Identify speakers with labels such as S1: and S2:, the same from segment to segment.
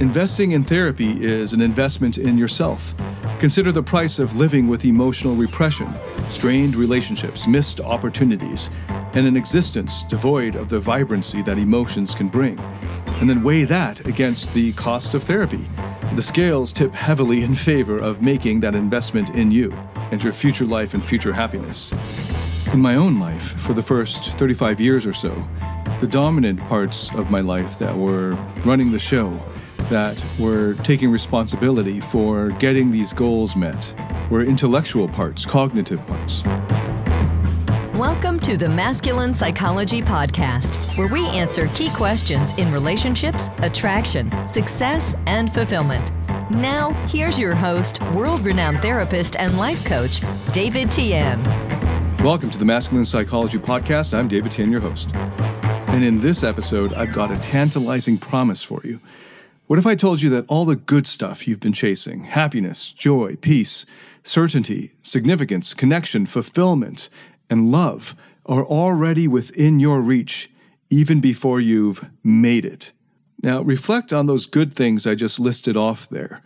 S1: Investing in therapy is an investment in yourself. Consider the price of living with emotional repression, strained relationships, missed opportunities, and an existence devoid of the vibrancy that emotions can bring. And then weigh that against the cost of therapy. The scales tip heavily in favor of making that investment in you and your future life and future happiness. In my own life, for the first 35 years or so, the dominant parts of my life that were running the show, that were taking responsibility for getting these goals met, were intellectual parts, cognitive parts.
S2: Welcome to the Masculine Psychology Podcast, where we answer key questions in relationships, attraction, success, and fulfillment. Now, here's your host, world-renowned therapist and life coach, David Tian.
S1: Welcome to the Masculine Psychology Podcast. I'm David Tian, your host. And in this episode, I've got a tantalizing promise for you. What if I told you that all the good stuff you've been chasing, happiness, joy, peace, certainty, significance, connection, fulfillment, and love, are already within your reach, even before you've made it? Now, reflect on those good things I just listed off there.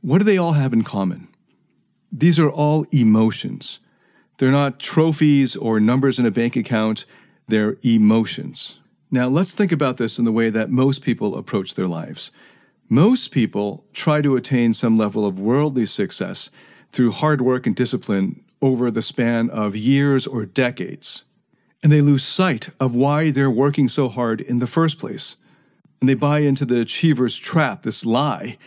S1: What do they all have in common? These are all emotions. They're not trophies or numbers in a bank account. They're emotions. Now, let's think about this in the way that most people approach their lives. Most people try to attain some level of worldly success through hard work and discipline over the span of years or decades. And they lose sight of why they're working so hard in the first place. And they buy into the achiever's trap, this lie,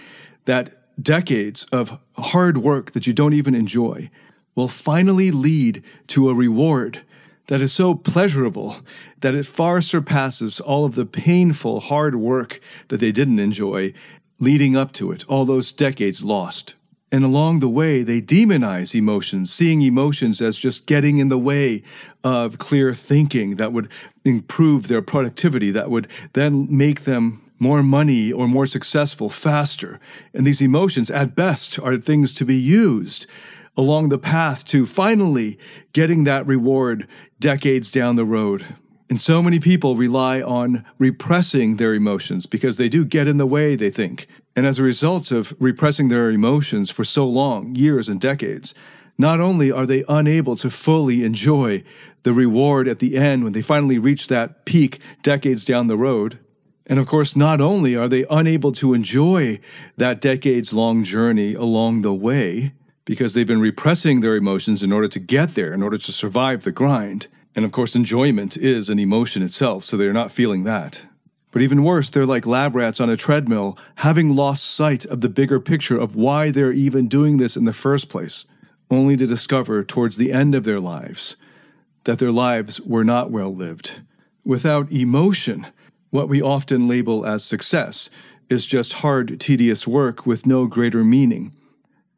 S1: that decades of hard work that you don't even enjoy will finally lead to a reward that is so pleasurable that it far surpasses all of the painful hard work that they didn't enjoy leading up to it, all those decades lost. And along the way, they demonize emotions, seeing emotions as just getting in the way of clear thinking that would improve their productivity, that would then make them more money or more successful faster. And these emotions, at best, are things to be used along the path to finally getting that reward decades down the road. And so many people rely on repressing their emotions because they do get in the way, they think. And as a result of repressing their emotions for so long, years and decades, not only are they unable to fully enjoy the reward at the end when they finally reach that peak decades down the road, and of course, not only are they unable to enjoy that decades-long journey along the way, because they've been repressing their emotions in order to get there, in order to survive the grind. And of course, enjoyment is an emotion itself, so they're not feeling that. But even worse, they're like lab rats on a treadmill, having lost sight of the bigger picture of why they're even doing this in the first place, only to discover towards the end of their lives that their lives were not well lived. Without emotion, what we often label as success is just hard, tedious work with no greater meaning.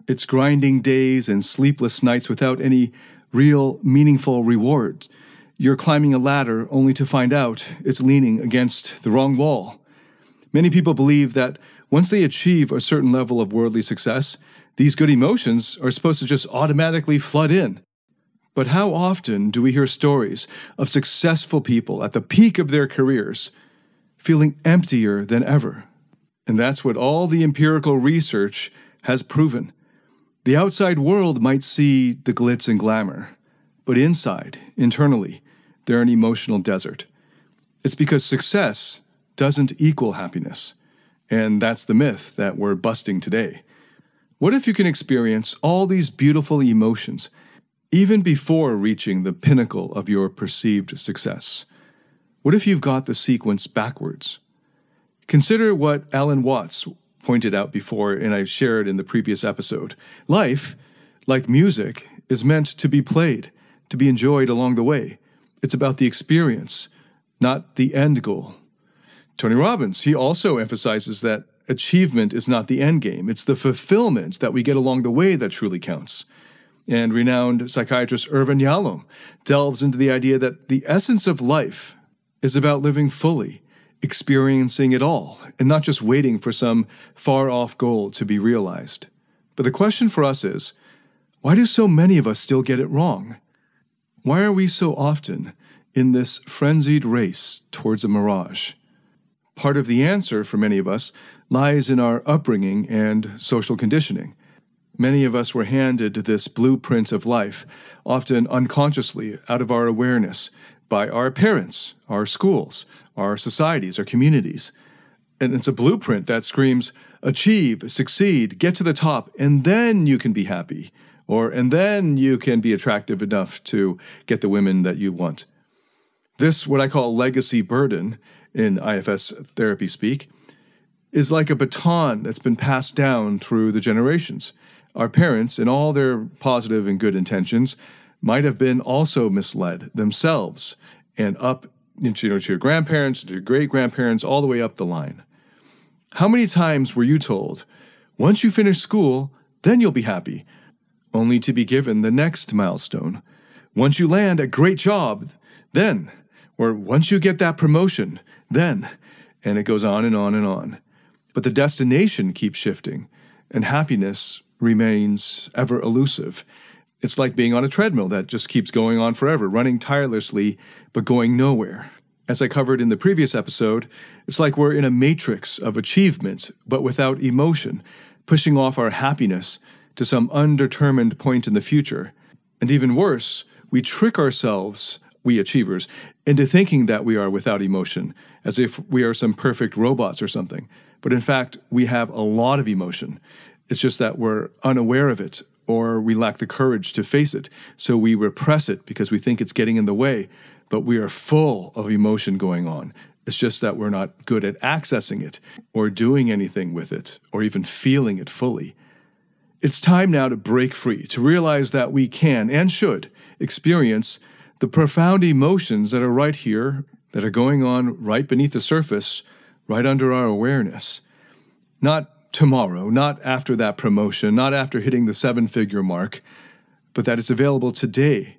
S1: It's grinding days and sleepless nights without any real, meaningful rewards. You're climbing a ladder only to find out it's leaning against the wrong wall. Many people believe that once they achieve a certain level of worldly success, these good emotions are supposed to just automatically flood in. But how often do we hear stories of successful people at the peak of their careers feeling emptier than ever? And that's what all the empirical research has proven. The outside world might see the glitz and glamour, but inside, internally, they're an emotional desert. It's because success doesn't equal happiness, and that's the myth that we're busting today. What if you can experience all these beautiful emotions even before reaching the pinnacle of your perceived success? What if you've got the sequence backwards? Consider what Alan Watts pointed out before, and I've shared in the previous episode. Life, like music, is meant to be played, to be enjoyed along the way. It's about the experience, not the end goal. Tony Robbins, he also emphasizes that achievement is not the end game. It's the fulfillment that we get along the way that truly counts. And renowned psychiatrist Irvin Yalom delves into the idea that the essence of life is about living fully, experiencing it all, and not just waiting for some far-off goal to be realized. But the question for us is, why do so many of us still get it wrong? Why are we so often in this frenzied race towards a mirage? Part of the answer for many of us lies in our upbringing and social conditioning. Many of us were handed this blueprint of life, often unconsciously, out of our awareness, by our parents, our schools, our societies, our communities. And it's a blueprint that screams, achieve, succeed, get to the top, and then you can be happy. And then you can be attractive enough to get the women that you want. This, what I call legacy burden, in IFS therapy speak, is like a baton that's been passed down through the generations. Our parents, in all their positive and good intentions, might have been also misled themselves and up into your grandparents, to your great-grandparents, all the way up the line. How many times were you told, once you finish school, then you'll be happy, only to be given the next milestone? Once you land a great job, then, or once you get that promotion, then, and it goes on and on and on. But the destination keeps shifting, and happiness remains ever elusive. It's like being on a treadmill that just keeps going on forever, running tirelessly, but going nowhere. As I covered in the previous episode, it's like we're in a matrix of achievement, but without emotion, pushing off our happiness to some undetermined point in the future. And even worse, we trick ourselves, we achievers, into thinking that we are without emotion, as if we are some perfect robots or something. But in fact, we have a lot of emotion. It's just that we're unaware of it, or we lack the courage to face it. So we repress it because we think it's getting in the way. But we are full of emotion going on. It's just that we're not good at accessing it, or doing anything with it, or even feeling it fully. It's time now to break free, to realize that we can and should experience the profound emotions that are right here, that are going on right beneath the surface, right under our awareness. Not tomorrow, not after that promotion, not after hitting the 7-figure mark, but that it's available today.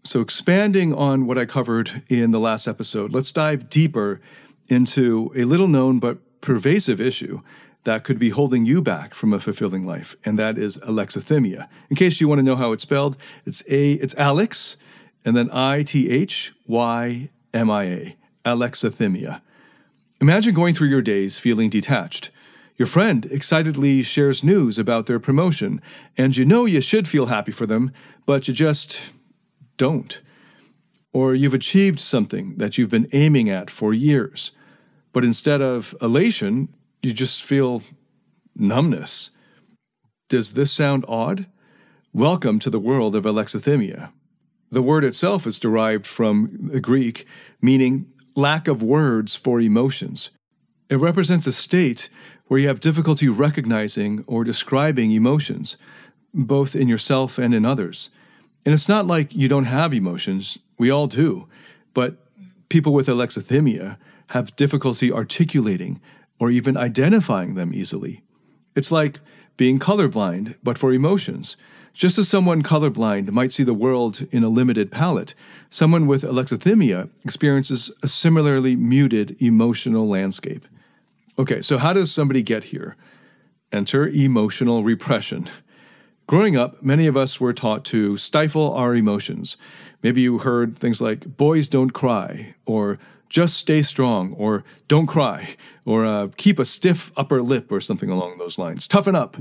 S1: So expanding on what I covered in the last episode, let's dive deeper into a little-known but pervasive issue that could be holding you back from a fulfilling life, and that is alexithymia. In case you want to know how it's spelled, it's Alex, and then Ithymia, alexithymia. Imagine going through your days feeling detached. Your friend excitedly shares news about their promotion, and you know you should feel happy for them, but you just don't. Or you've achieved something that you've been aiming at for years, but instead of elation, you just feel numbness. Does this sound odd? Welcome to the world of alexithymia. The word itself is derived from the Greek, meaning lack of words for emotions. It represents a state where you have difficulty recognizing or describing emotions, both in yourself and in others. And it's not like you don't have emotions. We all do. But people with alexithymia have difficulty articulating or even identifying them easily. It's like being colorblind, but for emotions. Just as someone colorblind might see the world in a limited palette, someone with alexithymia experiences a similarly muted emotional landscape. Okay, so how does somebody get here? Enter emotional repression. Growing up, many of us were taught to stifle our emotions. Maybe you heard things like, boys don't cry, or just stay strong, or don't cry, or keep a stiff upper lip, or something along those lines. Toughen up.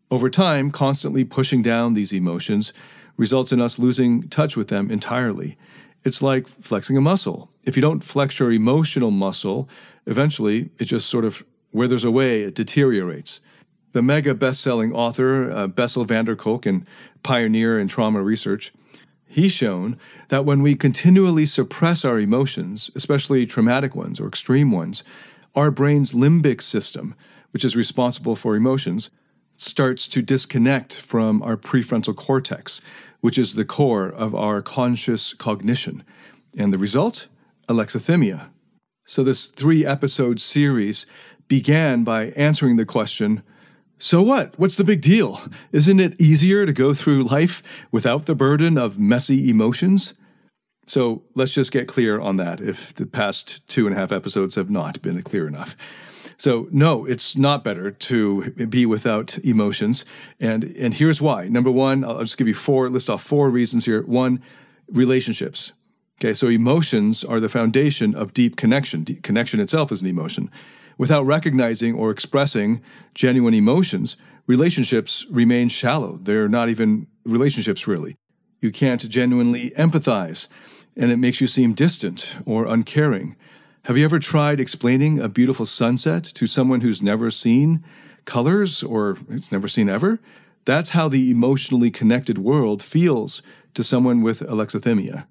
S1: Over time, constantly pushing down these emotions results in us losing touch with them entirely. It's like flexing a muscle. If you don't flex your emotional muscle, eventually it just sort of withers away, it deteriorates. The mega best-selling author, Bessel van der Kolk, and pioneer in trauma research, he's shown that when we continually suppress our emotions, especially traumatic ones or extreme ones, our brain's limbic system, which is responsible for emotions, starts to disconnect from our prefrontal cortex, which is the core of our conscious cognition. And the result? Alexithymia. So this 3-episode series began by answering the question, so what? What's the big deal? Isn't it easier to go through life without the burden of messy emotions? So let's just get clear on that if the past 2.5 episodes have not been clear enough. So no, it's not better to be without emotions. And here's why. Number one, I'll just give you list off 4 reasons here. 1, relationships. Okay, so emotions are the foundation of deep connection. Connection itself is an emotion. Without recognizing or expressing genuine emotions, relationships remain shallow. They're not even relationships, really. You can't genuinely empathize, and it makes you seem distant or uncaring. Have you ever tried explaining a beautiful sunset to someone who's never seen colors or has never seen ever? That's how the emotionally connected world feels to someone with alexithymia.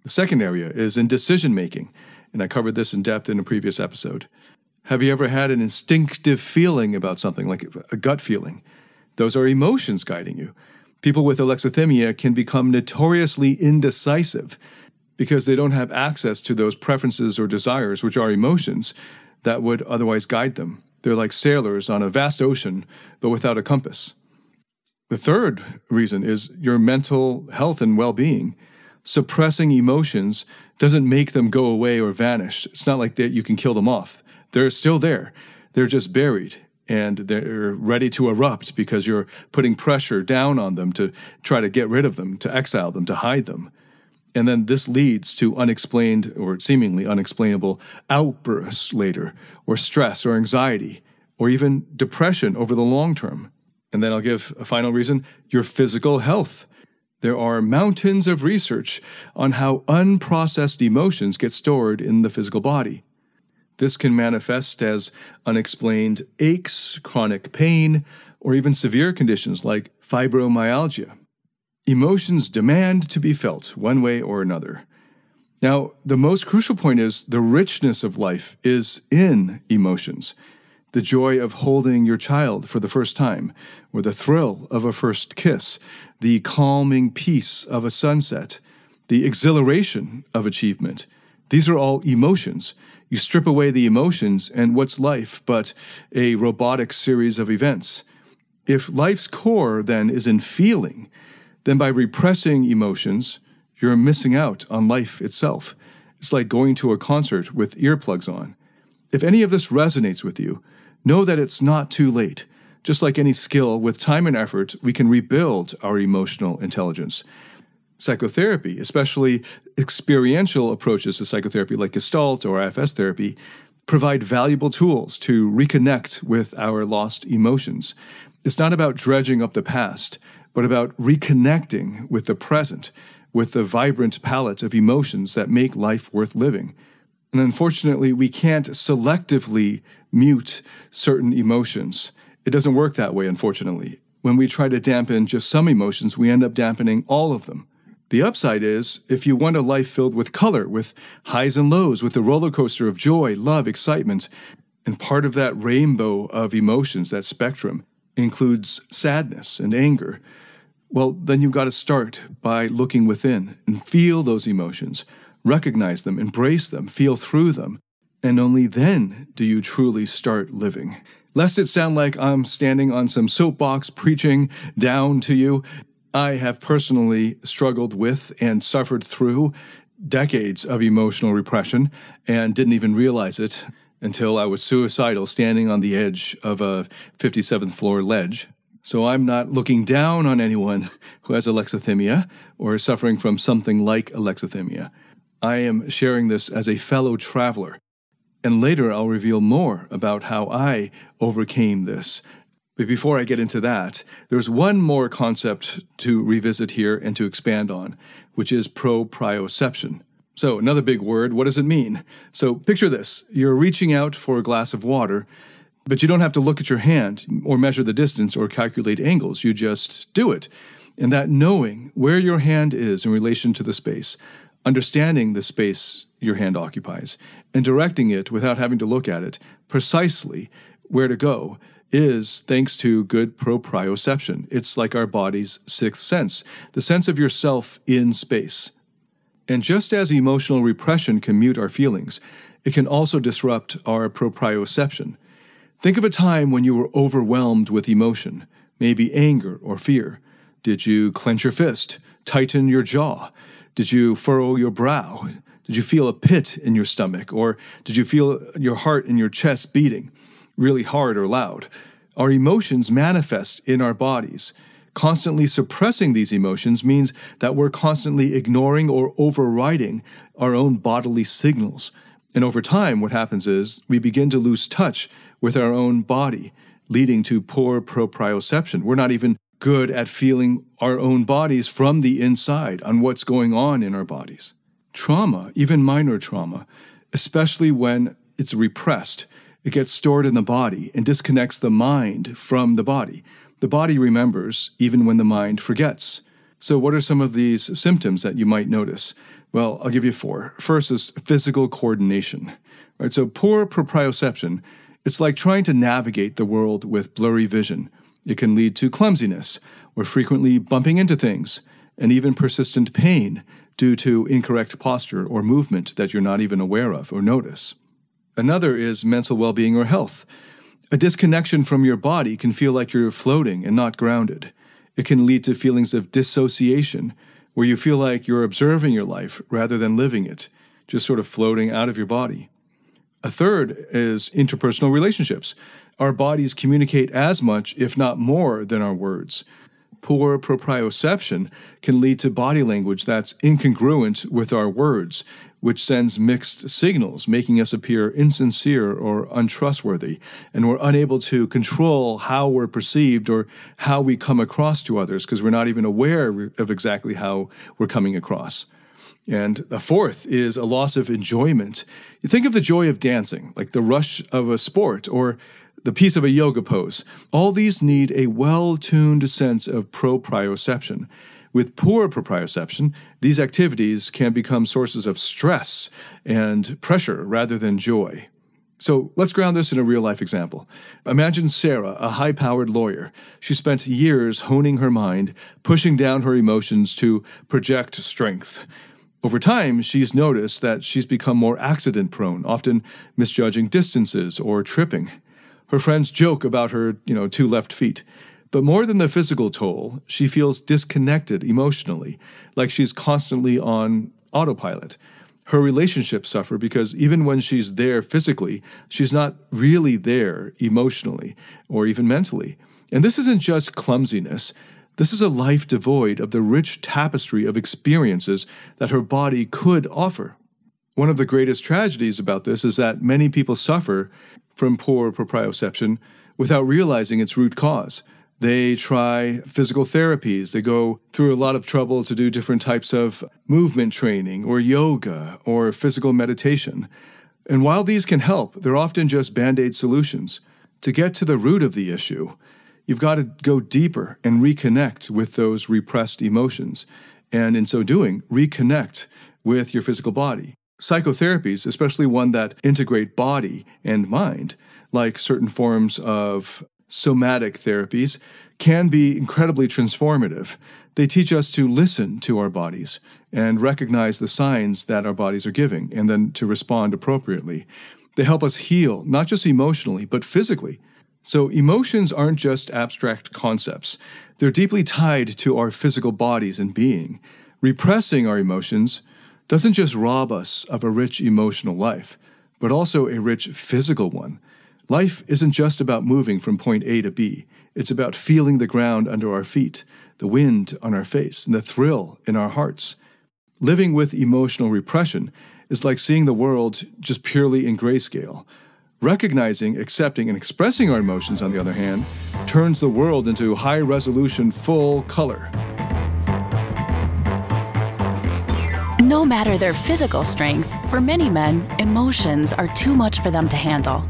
S1: The second area is in decision-making, and I covered this in depth in a previous episode. Have you ever had an instinctive feeling about something, like a gut feeling? Those are emotions guiding you. People with alexithymia can become notoriously indecisive because they don't have access to those preferences or desires, which are emotions, that would otherwise guide them. They're like sailors on a vast ocean, but without a compass. The third reason is your mental health and well-being. Suppressing emotions doesn't make them go away or vanish. It's not like that you can kill them off. They're still there. They're just buried, and they're ready to erupt because you're putting pressure down on them to try to get rid of them, to exile them, to hide them. And then this leads to unexplained or seemingly unexplainable outbursts later, or stress or anxiety, or even depression over the long term. And then I'll give a final reason, your physical health. There are mountains of research on how unprocessed emotions get stored in the physical body. This can manifest as unexplained aches, chronic pain, or even severe conditions like fibromyalgia. Emotions demand to be felt one way or another. Now, the most crucial point is the richness of life is in emotions. The joy of holding your child for the first time, or the thrill of a first kiss, the calming peace of a sunset, the exhilaration of achievement. These are all emotions. You strip away the emotions, and what's life but a robotic series of events? If life's core, then, is in feeling, then by repressing emotions, you're missing out on life itself. It's like going to a concert with earplugs on. If any of this resonates with you, know that it's not too late. Just like any skill, with time and effort, we can rebuild our emotional intelligence. Psychotherapy, especially experiential approaches to psychotherapy like Gestalt or IFS therapy, provide valuable tools to reconnect with our lost emotions. It's not about dredging up the past, but about reconnecting with the present, with the vibrant palette of emotions that make life worth living. And unfortunately, we can't selectively mute certain emotions. It doesn't work that way, unfortunately. When we try to dampen just some emotions, we end up dampening all of them. The upside is, if you want a life filled with color, with highs and lows, with the roller coaster of joy, love, excitement, and part of that rainbow of emotions, that spectrum, includes sadness and anger, well, then you've got to start by looking within and feel those emotions, recognize them, embrace them, feel through them, and only then do you truly start living. Lest it sound like I'm standing on some soapbox preaching down to you, I have personally struggled with and suffered through decades of emotional repression and didn't even realize it until I was suicidal standing on the edge of a 57th floor ledge. So I'm not looking down on anyone who has alexithymia or is suffering from something like alexithymia. I am sharing this as a fellow traveler. And later I'll reveal more about how I overcame this. But before I get into that, there's one more concept to revisit here and to expand on, which is proprioception. So another big word, what does it mean? So picture this. You're reaching out for a glass of water, but you don't have to look at your hand or measure the distance or calculate angles. You just do it. And that knowing where your hand is in relation to the space, understanding the space your hand occupies, and directing it without having to look at it precisely where to go is thanks to good proprioception. It's like our body's sixth sense, the sense of yourself in space. And just as emotional repression can mute our feelings, it can also disrupt our proprioception. Think of a time when you were overwhelmed with emotion, maybe anger or fear. Did you clench your fist, tighten your jaw? Did you furrow your brow? Did you feel a pit in your stomach? Or did you feel your heart in your chest beating really hard or loud? Our emotions manifest in our bodies. Constantly suppressing these emotions means that we're constantly ignoring or overriding our own bodily signals. And over time, what happens is we begin to lose touch with our own body, leading to poor proprioception. We're not even good at feeling our own bodies from the inside on what's going on in our bodies. Trauma, even minor trauma, especially when it's repressed, it gets stored in the body and disconnects the mind from the body. The body remembers even when the mind forgets. So what are some of these symptoms that you might notice? Well, I'll give you 4. First is physical coordination. Right? So poor proprioception, it's like trying to navigate the world with blurry vision. It can lead to clumsiness, or frequently bumping into things, and even persistent pain due to incorrect posture or movement that you're not even aware of or notice. Another is mental well-being or health. A disconnection from your body can feel like you're floating and not grounded. It can lead to feelings of dissociation, where you feel like you're observing your life rather than living it, just sort of floating out of your body. A third is interpersonal relationships. Our bodies communicate as much, if not more, than our words. Poor proprioception can lead to body language that's incongruent with our words, which sends mixed signals, making us appear insincere or untrustworthy, and we're unable to control how we're perceived or how we come across to others because we're not even aware of exactly how we're coming across. And the fourth is a loss of enjoyment. You think of the joy of dancing, like the rush of a sport or the piece of a yoga pose. All these need a well-tuned sense of proprioception. With poor proprioception, these activities can become sources of stress and pressure rather than joy. So let's ground this in a real-life example. Imagine Sarah, a high-powered lawyer. She spent years honing her mind, pushing down her emotions to project strength. Over time, she's noticed that she's become more accident-prone, often misjudging distances or tripping. Her friends joke about her, 2 left feet. But more than the physical toll, she feels disconnected emotionally, like she's constantly on autopilot. Her relationships suffer because even when she's there physically, she's not really there emotionally or even mentally. And this isn't just clumsiness. This is a life devoid of the rich tapestry of experiences that her body could offer. One of the greatest tragedies about this is that many people suffer from poor proprioception without realizing its root cause. They try physical therapies. They go through a lot of trouble to do different types of movement training or yoga or physical meditation. And while these can help, they're often just Band-Aid solutions. To get to the root of the issue, you've got to go deeper and reconnect with those repressed emotions. And in so doing, reconnect with your physical body. Psychotherapies, especially one that integrate body and mind, like certain forms of somatic therapies, can be incredibly transformative. They teach us to listen to our bodies and recognize the signs that our bodies are giving, and then to respond appropriately. They help us heal, not just emotionally, but physically. So emotions aren't just abstract concepts. They're deeply tied to our physical bodies and being. Repressing our emotions doesn't just rob us of a rich emotional life, but also a rich physical one. Life isn't just about moving from point A to B. It's about feeling the ground under our feet, the wind on our face, and the thrill in our hearts. Living with emotional repression is like seeing the world just purely in grayscale. Recognizing, accepting, and expressing our emotions, on the other hand, turns the world into high-resolution, full color.
S3: No matter their physical strength, for many men, emotions are too much for them to handle.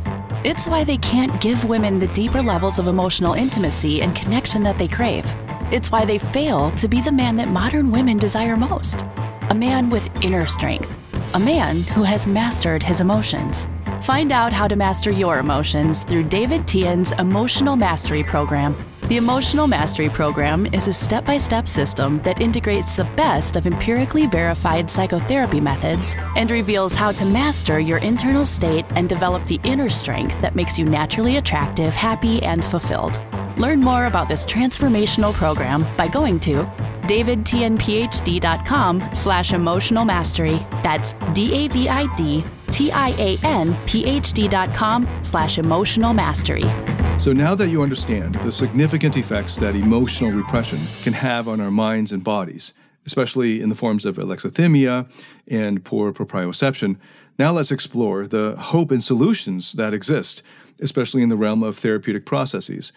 S3: It's why they can't give women the deeper levels of emotional intimacy and connection that they crave. It's why they fail to be the man that modern women desire most. A man with inner strength. A man who has mastered his emotions. Find out how to master your emotions through David Tian's Emotional Mastery Program. The Emotional Mastery Program is a step-by-step system that integrates the best of empirically verified psychotherapy methods and reveals how to master your internal state and develop the inner strength that makes you naturally attractive, happy, and fulfilled. Learn more about this transformational program by going to davidtianphd.com/emotional mastery. That's DAVIDTIANPHD.com/emotional mastery.
S1: So now that you understand the significant effects that emotional repression can have on our minds and bodies, especially in the forms of alexithymia and poor proprioception, now let's explore the hope and solutions that exist, especially in the realm of therapeutic processes.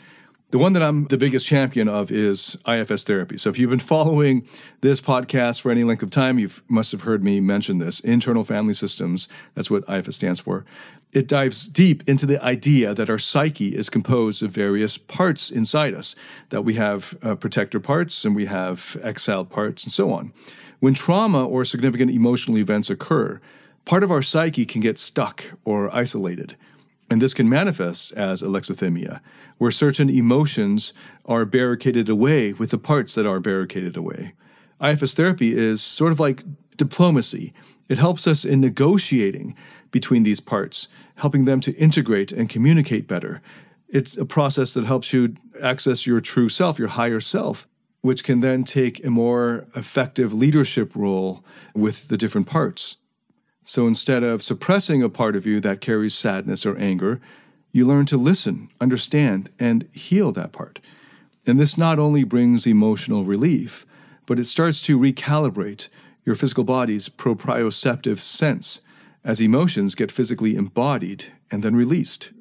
S1: The one that I'm the biggest champion of is IFS therapy. So if you've been following this podcast for any length of time, you must have heard me mention this. Internal Family Systems, that's what IFS stands for. It dives deep into the idea that our psyche is composed of various parts inside us, that we have protector parts and we have exiled parts and so on. When trauma or significant emotional events occur, part of our psyche can get stuck or isolated. And this can manifest as alexithymia, where certain emotions are barricaded away with the parts that are barricaded away. IFS therapy is sort of like diplomacy. It helps us in negotiating between these parts, helping them to integrate and communicate better. It's a process that helps you access your true self, your higher self, which can then take a more effective leadership role with the different parts. So instead of suppressing a part of you that carries sadness or anger, you learn to listen, understand, and heal that part. And this not only brings emotional relief, but it starts to recalibrate your physical body's proprioceptive sense as emotions get physically embodied and then released.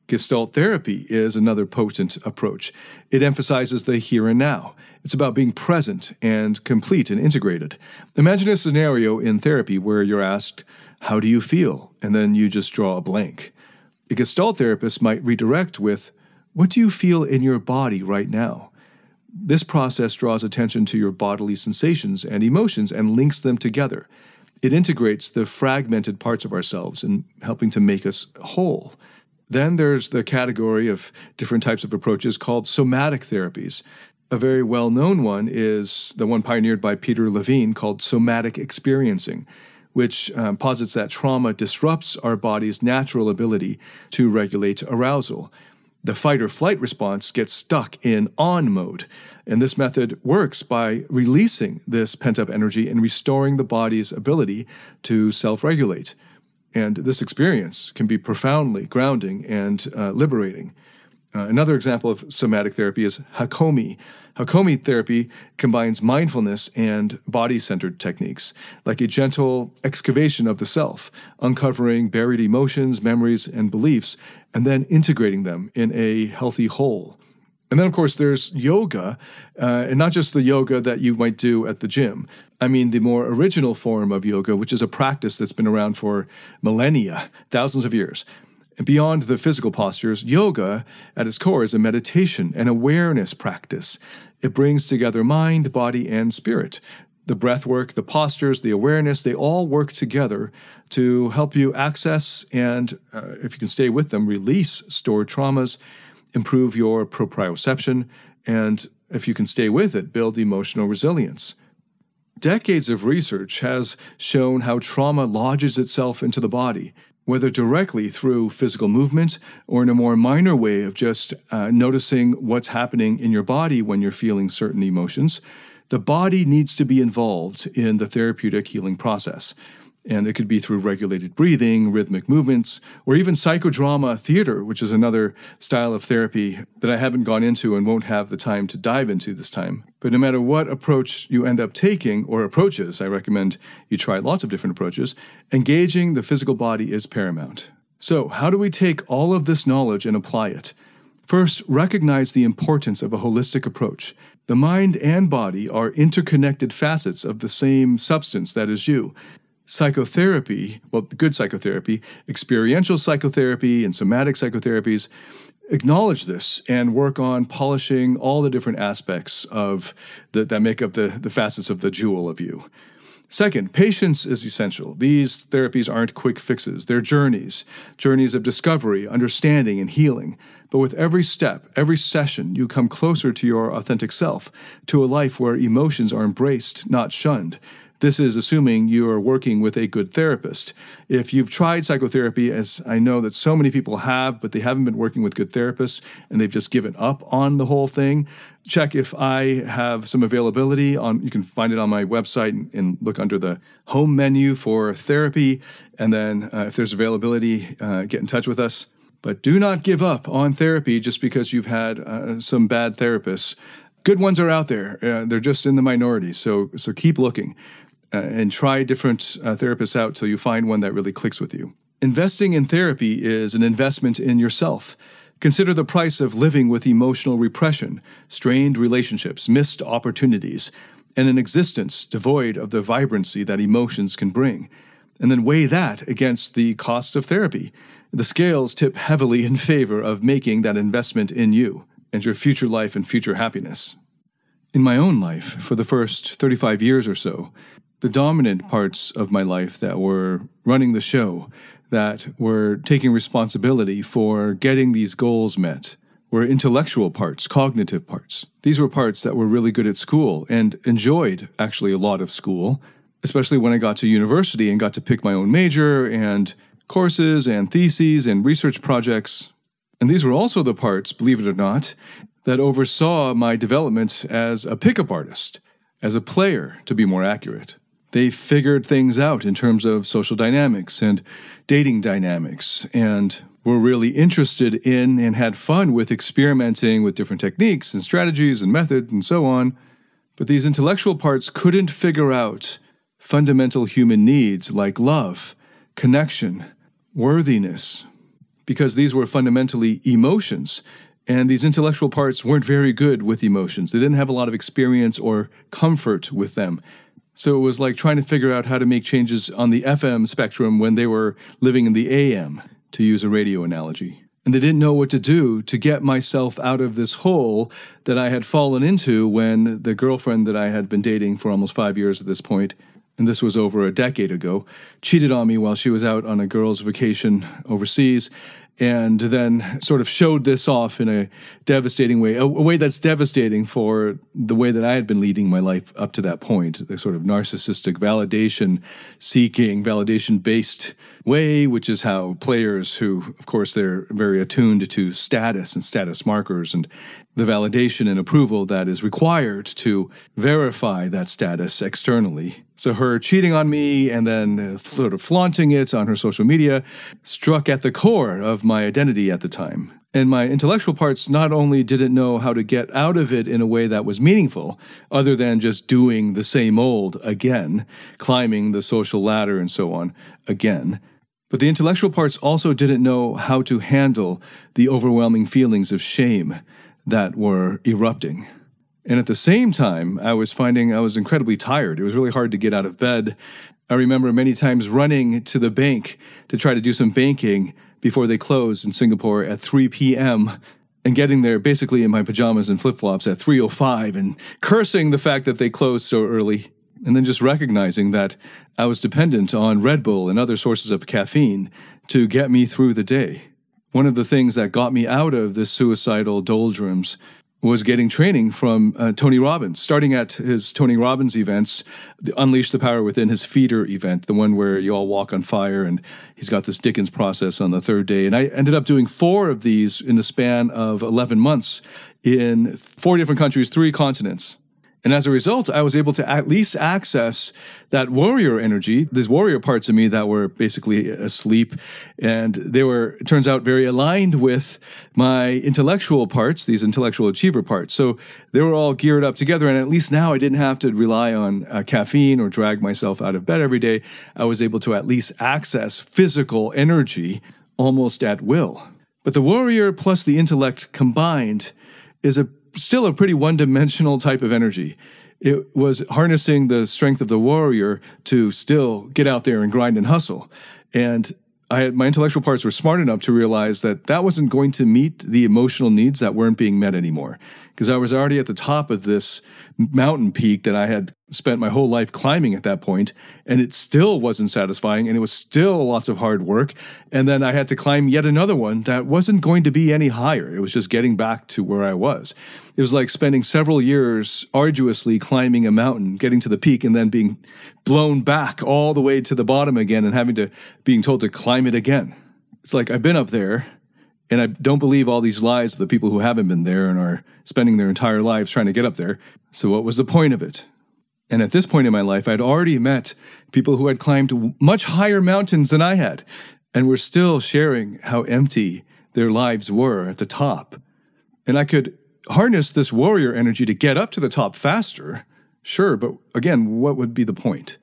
S1: Gestalt therapy is another potent approach. It emphasizes the here and now. It's about being present and complete and integrated. Imagine a scenario in therapy where you're asked, "How do you feel?" And then you just draw a blank. A Gestalt therapist might redirect with, "What do you feel in your body right now?" This process draws attention to your bodily sensations and emotions and links them together. It integrates the fragmented parts of ourselves in helping to make us whole. Then there's the category of different types of approaches called somatic therapies. A very well-known one is the one pioneered by Peter Levine called somatic experiencing, which posits that trauma disrupts our body's natural ability to regulate arousal. The fight or flight response gets stuck in on mode, and this method works by releasing this pent-up energy and restoring the body's ability to self-regulate. And this experience can be profoundly grounding and liberating. Another example of somatic therapy is Hakomi. Hakomi therapy combines mindfulness and body-centered techniques, like a gentle excavation of the self, uncovering buried emotions, memories, and beliefs, and then integrating them in a healthy whole. And then, of course, there's yoga, and not just the yoga that you might do at the gym. I mean the more original form of yoga, which is a practice that's been around for millennia, thousands of years. And beyond the physical postures, yoga at its core is a meditation and awareness practice. It brings together mind, body, and spirit. The breath work, the postures, the awareness, they all work together to help you access and, if you can stay with them, release stored traumas, improve your proprioception, and if you can stay with it, build emotional resilience. Decades of research has shown how trauma lodges itself into the body, whether directly through physical movement or in a more minor way of just noticing what's happening in your body when you're feeling certain emotions. The body needs to be involved in the therapeutic healing process. And it could be through regulated breathing, rhythmic movements, or even psychodrama theater, which is another style of therapy that I haven't gone into and won't have the time to dive into this time. But no matter what approach you end up taking, or approaches, I recommend you try lots of different approaches, engaging the physical body is paramount. So how do we take all of this knowledge and apply it? First, recognize the importance of a holistic approach. The mind and body are interconnected facets of the same substance that is you. Psychotherapy, well, good psychotherapy, experiential psychotherapy, and somatic psychotherapies acknowledge this and work on polishing all the different aspects of that make up the facets of the jewel of you. Second, patience is essential. These therapies aren't quick fixes. They're journeys of discovery, understanding, and healing. But with every step, every session, you come closer to your authentic self, to a life where emotions are embraced, not shunned. This is assuming you are working with a good therapist. If you've tried psychotherapy, as I know that so many people have, but they haven't been working with good therapists and they've just given up on the whole thing, check if I have some availability on. You can find it on my website and look under the home menu for therapy. And then if there's availability, get in touch with us. But do not give up on therapy just because you've had some bad therapists. Good ones are out there. They're just in the minority. So keep looking and try different therapists out till you find one that really clicks with you. Investing in therapy is an investment in yourself. Consider the price of living with emotional repression, strained relationships, missed opportunities, and an existence devoid of the vibrancy that emotions can bring. And then weigh that against the cost of therapy. The scales tip heavily in favor of making that investment in you and your future life and future happiness. In my own life, for the first 35 years or so, the dominant parts of my life that were running the show, that were taking responsibility for getting these goals met, were intellectual parts, cognitive parts. These were parts that were really good at school and enjoyed actually a lot of school, especially when I got to university and got to pick my own major and courses and theses and research projects. And these were also the parts, believe it or not, that oversaw my development as a pickup artist, as a player, to be more accurate. They figured things out in terms of social dynamics and dating dynamics and were really interested in and had fun with experimenting with different techniques and strategies and methods and so on. But these intellectual parts couldn't figure out fundamental human needs like love, connection, worthiness, because these were fundamentally emotions, and these intellectual parts weren't very good with emotions. They didn't have a lot of experience or comfort with them. So it was like trying to figure out how to make changes on the FM spectrum when they were living in the AM, to use a radio analogy. And they didn't know what to do to get myself out of this hole that I had fallen into when the girlfriend that I had been dating for almost 5 years at this point, and this was over a decade ago, cheated on me while she was out on a girl's vacation overseas, and then sort of showed this off in a devastating way, a way that's devastating for the way that I had been leading my life up to that point, the sort of narcissistic validation-seeking, validation-based way, which is how players who, of course, they're very attuned to status and status markers and the validation and approval that is required to verify that status externally. So her cheating on me and then sort of flaunting it on her social media struck at the core of my identity at the time. And my intellectual parts not only didn't know how to get out of it in a way that was meaningful, other than just doing the same old again, climbing the social ladder and so on again, but the intellectual parts also didn't know how to handle the overwhelming feelings of shame that were erupting. And at the same time, I was finding I was incredibly tired. It was really hard to get out of bed. I remember many times running to the bank to try to do some banking before they closed in Singapore at 3 p.m. and getting there basically in my pajamas and flip-flops at 3:05 and cursing the fact that they closed so early. And then just recognizing that I was dependent on Red Bull and other sources of caffeine to get me through the day. One of the things that got me out of this suicidal doldrums was getting training from Tony Robbins, starting at his Tony Robbins events, the Unleash the Power Within, his feeder event, the one where you all walk on fire, and he's got this Dickens process on the third day. And I ended up doing 4 of these in the span of 11 months in 4 different countries, 3 continents. And as a result, I was able to at least access that warrior energy, these warrior parts of me that were basically asleep. And they were, it turns out, very aligned with my intellectual parts, these intellectual achiever parts. So they were all geared up together. And at least now I didn't have to rely on caffeine or drag myself out of bed every day. I was able to at least access physical energy almost at will. But the warrior plus the intellect combined is still a pretty one-dimensional type of energy. It was harnessing the strength of the warrior to still get out there and grind and hustle. And my intellectual parts were smart enough to realize that that wasn't going to meet the emotional needs that weren't being met anymore. Because I was already at the top of this mountain peak that I had spent my whole life climbing at that point, and it still wasn't satisfying, and it was still lots of hard work. And then I had to climb yet another one that wasn't going to be any higher. It was just getting back to where I was. It was like spending several years arduously climbing a mountain, getting to the peak, and then being blown back all the way to the bottom again and being told to climb it again. It's like I've been up there, and I don't believe all these lies of the people who haven't been there and are spending their entire lives trying to get up there. So what was the point of it? And at this point in my life, I'd already met people who had climbed much higher mountains than I had, and were still sharing how empty their lives were at the top. And I could harness this warrior energy to get up to the top faster. Sure, but again, what would be the point?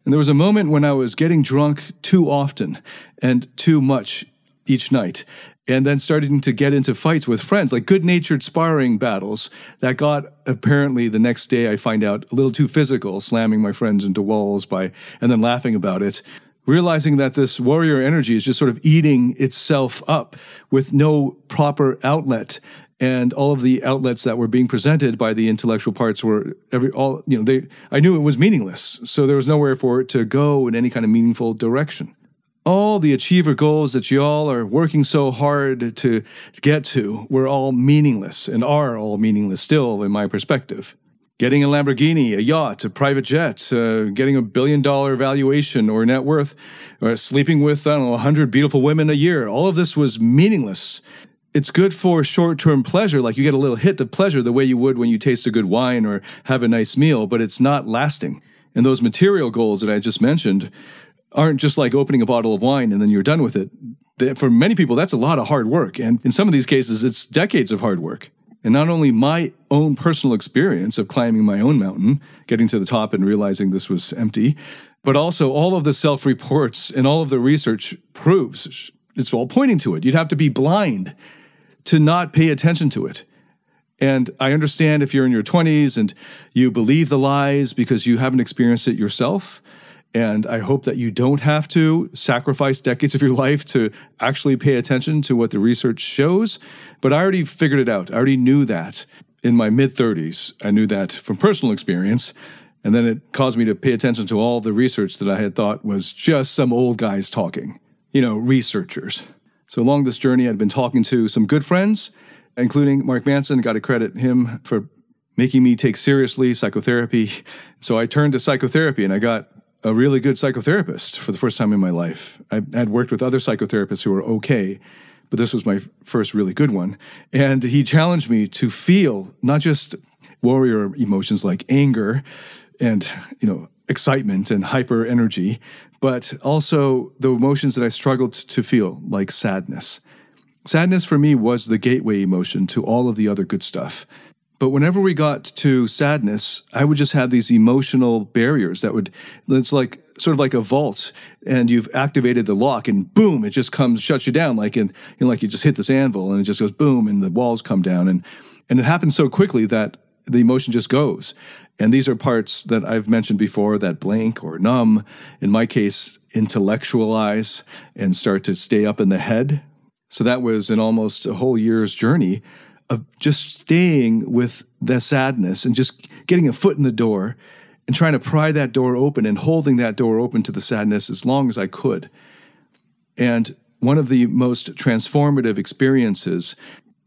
S1: And there was a moment when I was getting drunk too often and too much each night, and then starting to get into fights with friends, like good-natured sparring battles that got, apparently the next day I find out, a little too physical, slamming my friends into walls and then laughing about it, realizing that this warrior energy is just sort of eating itself up with no proper outlet. And all of the outlets that were being presented by the intellectual parts were I knew it was meaningless. So there was nowhere for it to go in any kind of meaningful direction. All the achiever goals that y'all are working so hard to get to were all meaningless and are all meaningless still in my perspective. Getting a Lamborghini, a yacht, a private jet, getting $1 billion valuation or net worth, or sleeping with, 100 beautiful women a year. All of this was meaningless. It's good for short-term pleasure, like you get a little hit of pleasure the way you would when you taste a good wine or have a nice meal, but it's not lasting. And those material goals that I just mentioned aren't just like opening a bottle of wine and then you're done with it. For many people, that's a lot of hard work. And in some of these cases, it's decades of hard work. And not only my own personal experience of climbing my own mountain, getting to the top and realizing this was empty, but also all of the self-reports and all of the research proves it's all pointing to it. You'd have to be blind to not pay attention to it. And I understand if you're in your 20s and you believe the lies because you haven't experienced it yourself. And I hope that you don't have to sacrifice decades of your life to actually pay attention to what the research shows. But I already figured it out. I already knew that in my mid-30s. I knew that from personal experience. And then it caused me to pay attention to all the research that I had thought was just some old guys talking, researchers. So along this journey, I'd been talking to some good friends, including Mark Manson. Got to credit him for making me take seriously psychotherapy. So I turned to psychotherapy and I got a really good psychotherapist for the first time in my life. I had worked with other psychotherapists who were okay, but this was my first really good one. And he challenged me to feel not just warrior emotions like anger and, excitement and hyper energy, but also the emotions that I struggled to feel, like sadness. Sadness for me was the gateway emotion to all of the other good stuff. But whenever we got to sadness, I would just have these emotional barriers it's like sort of like a vault, and you've activated the lock and boom, it just shuts you down like you just hit this anvil and it just goes boom and the walls come down. And it happens so quickly that the emotion just goes. And these are parts that I've mentioned before that blank or numb, in my case, intellectualize and start to stay up in the head. So that was an almost a whole year's journey of just staying with the sadness and just getting a foot in the door and trying to pry that door open and holding that door open to the sadness as long as I could. And one of the most transformative experiences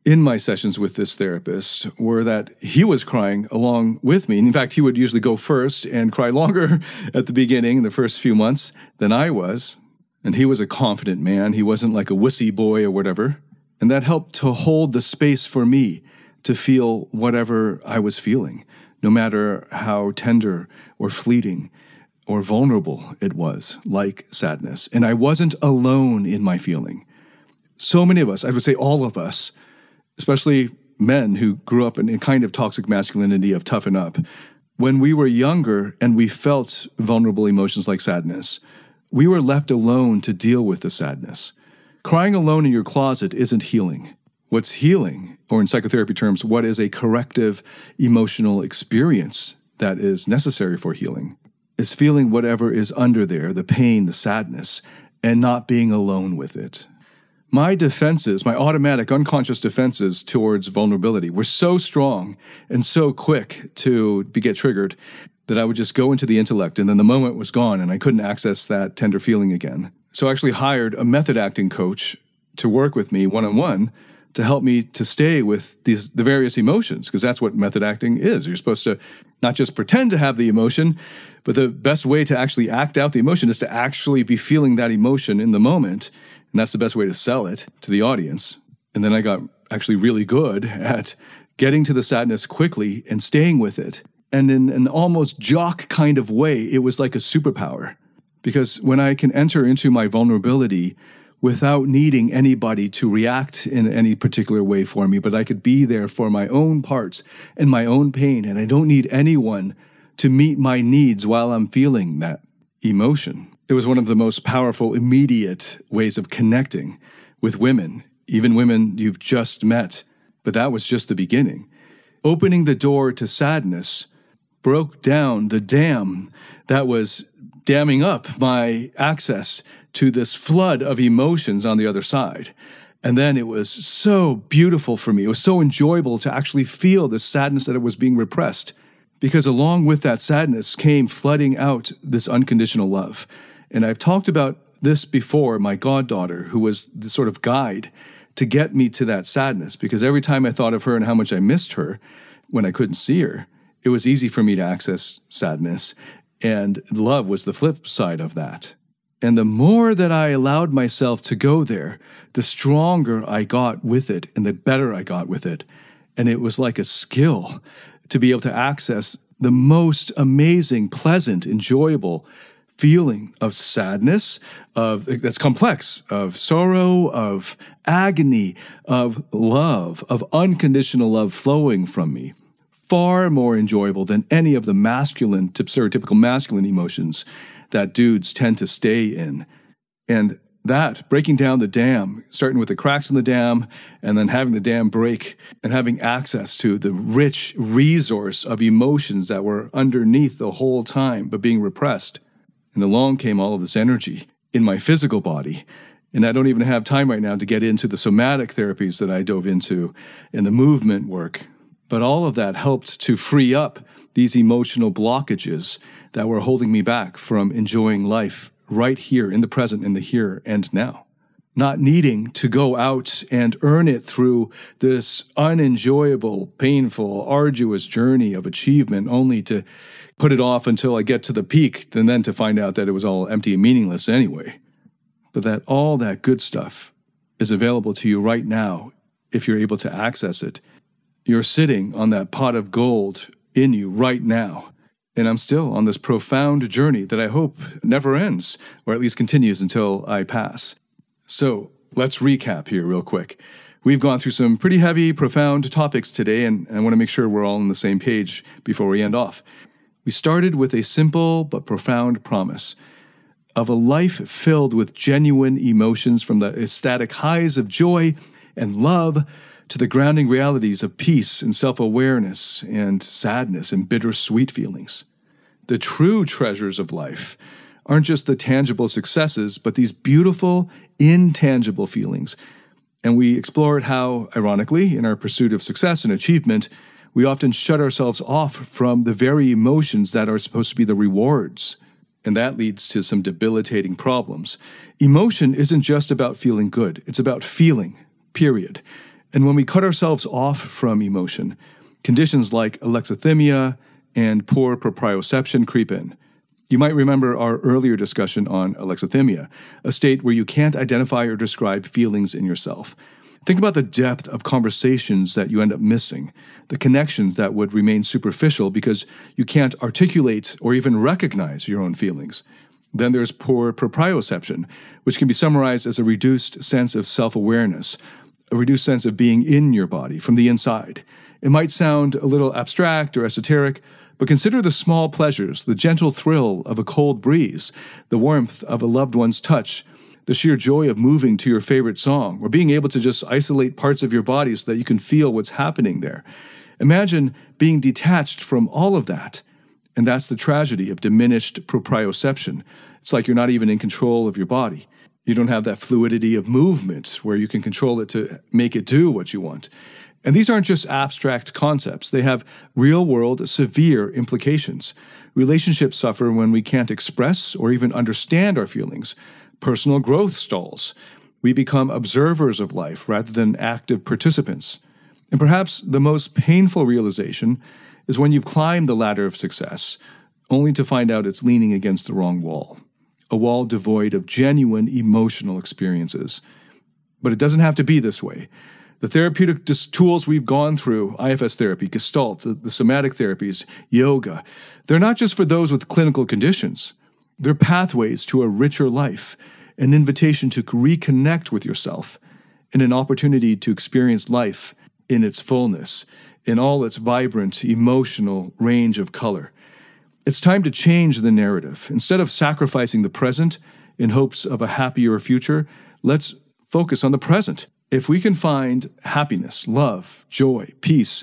S1: in my sessions with this therapist were that he was crying along with me. And in fact, he would usually go first and cry longer at the beginning, the first few months, than I was. And he was a confident man. He wasn't like a wussy boy or whatever. And that helped to hold the space for me to feel whatever I was feeling, no matter how tender or fleeting or vulnerable it was, like sadness. And I wasn't alone in my feeling. So many of us, I would say all of us, especially men who grew up in a kind of toxic masculinity of toughen up, when we were younger and we felt vulnerable emotions like sadness, we were left alone to deal with the sadness. Crying alone in your closet isn't healing. What's healing, or in psychotherapy terms, what is a corrective emotional experience that is necessary for healing, is feeling whatever is under there, the pain, the sadness, and not being alone with it. My defenses, my automatic unconscious defenses towards vulnerability were so strong and so quick to get triggered that I would just go into the intellect and then the moment was gone and I couldn't access that tender feeling again. So I actually hired a method acting coach to work with me one-on-one to help me to stay with the various emotions, because that's what method acting is. You're supposed to not just pretend to have the emotion, but the best way to actually act out the emotion is to actually be feeling that emotion in the moment. And that's the best way to sell it to the audience. And then I got actually really good at getting to the sadness quickly and staying with it. And in an almost jock kind of way, it was like a superpower. Because when I can enter into my vulnerability without needing anybody to react in any particular way for me, but I could be there for my own parts and my own pain, and I don't need anyone to meet my needs while I'm feeling that emotion. It was one of the most powerful, immediate ways of connecting with women, even women you've just met. But that was just the beginning. Opening the door to sadness broke down the dam that was damming up my access to this flood of emotions on the other side. And then it was so beautiful for me. It was so enjoyable to actually feel the sadness that it was being repressed. Because along with that sadness came flooding out this unconditional love. And I've talked about this before, my goddaughter, who was the sort of guide to get me to that sadness. Because every time I thought of her and how much I missed her when I couldn't see her, it was easy for me to access sadness. And love was the flip side of that. And the more that I allowed myself to go there, the stronger I got with it and the better I got with it. And it was like a skill to be able to access the most amazing, pleasant, enjoyable feeling of sadness, that's complex, of sorrow, of agony, of love, of unconditional love flowing from me. Far more enjoyable than any of the masculine, stereotypical masculine emotions that dudes tend to stay in. And that, breaking down the dam, starting with the cracks in the dam, and then having the dam break, and having access to the rich resource of emotions that were underneath the whole time, but being repressed. And along came all of this energy in my physical body. And I don't even have time right now to get into the somatic therapies that I dove into and the movement work. But all of that helped to free up these emotional blockages that were holding me back from enjoying life right here in the present, in the here and now. Not needing to go out and earn it through this unenjoyable, painful, arduous journey of achievement, only to put it off until I get to the peak and then to find out that it was all empty and meaningless anyway. But that all that good stuff is available to you right now if you're able to access it. You're sitting on that pot of gold in you right now. And I'm still on this profound journey that I hope never ends, or at least continues until I pass. So let's recap here real quick. We've gone through some pretty heavy, profound topics today, and I want to make sure we're all on the same page before we end off. We started with a simple but profound promise of a life filled with genuine emotions, from the ecstatic highs of joy and love to the grounding realities of peace and self-awareness and sadness and bittersweet feelings. The true treasures of life aren't just the tangible successes, but these beautiful, intangible feelings. And we explored how, ironically, in our pursuit of success and achievement, we often shut ourselves off from the very emotions that are supposed to be the rewards. And that leads to some debilitating problems. Emotion isn't just about feeling good. It's about feeling, period. And when we cut ourselves off from emotion, conditions like alexithymia and poor proprioception creep in. You might remember our earlier discussion on alexithymia, a state where you can't identify or describe feelings in yourself. Think about the depth of conversations that you end up missing, the connections that would remain superficial because you can't articulate or even recognize your own feelings. Then there's poor proprioception, which can be summarized as a reduced sense of self-awareness, a reduced sense of being in your body from the inside. It might sound a little abstract or esoteric, but consider the small pleasures, the gentle thrill of a cold breeze, the warmth of a loved one's touch, the sheer joy of moving to your favorite song, or being able to just isolate parts of your body so that you can feel what's happening there. Imagine being detached from all of that. And that's the tragedy of diminished proprioception. It's like you're not even in control of your body. You don't have that fluidity of movement where you can control it to make it do what you want. And these aren't just abstract concepts. They have real-world, severe implications. Relationships suffer when we can't express or even understand our feelings. Personal growth stalls. We become observers of life rather than active participants. And perhaps the most painful realization is when you've climbed the ladder of success, only to find out it's leaning against the wrong wall. A wall devoid of genuine emotional experiences. But it doesn't have to be this way. The therapeutic tools we've gone through, IFS therapy, Gestalt, the somatic therapies, yoga, they're not just for those with clinical conditions. They're pathways to a richer life. an invitation to reconnect with yourself, and an opportunity to experience life in its fullness, in all its vibrant, emotional range of color. It's time to change the narrative. Instead of sacrificing the present in hopes of a happier future, let's focus on the present. If we can find happiness, love, joy, peace,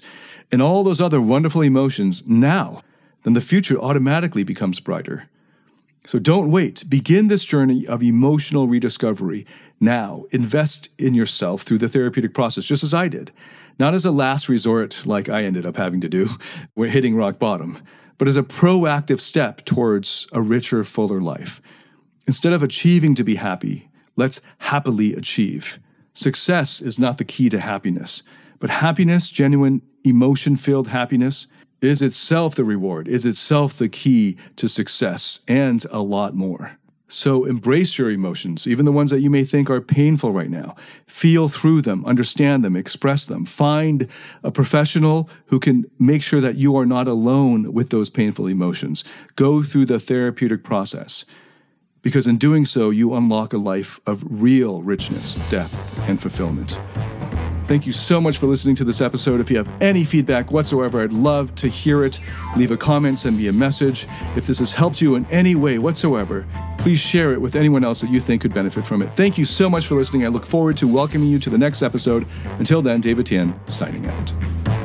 S1: and all those other wonderful emotions now, then the future automatically becomes brighter. So don't wait. Begin this journey of emotional rediscovery now. Invest in yourself through the therapeutic process, just as I did. Not as a last resort like I ended up having to do, we're hitting rock bottom, but as a proactive step towards a richer, fuller life. Instead of achieving to be happy, let's happily achieve. Success is not the key to happiness, but happiness, genuine, emotion-filled happiness, is itself the reward, is itself the key to success, and a lot more. So embrace your emotions, even the ones that you may think are painful right now. Feel through them, understand them, express them. Find a professional who can make sure that you are not alone with those painful emotions. Go through the therapeutic process, because in doing so, you unlock a life of real richness, depth, and fulfillment. Thank you so much for listening to this episode. If you have any feedback whatsoever, I'd love to hear it. Leave a comment, send me a message. If this has helped you in any way whatsoever, please share it with anyone else that you think could benefit from it. Thank you so much for listening. I look forward to welcoming you to the next episode. Until then, David Tian, signing out.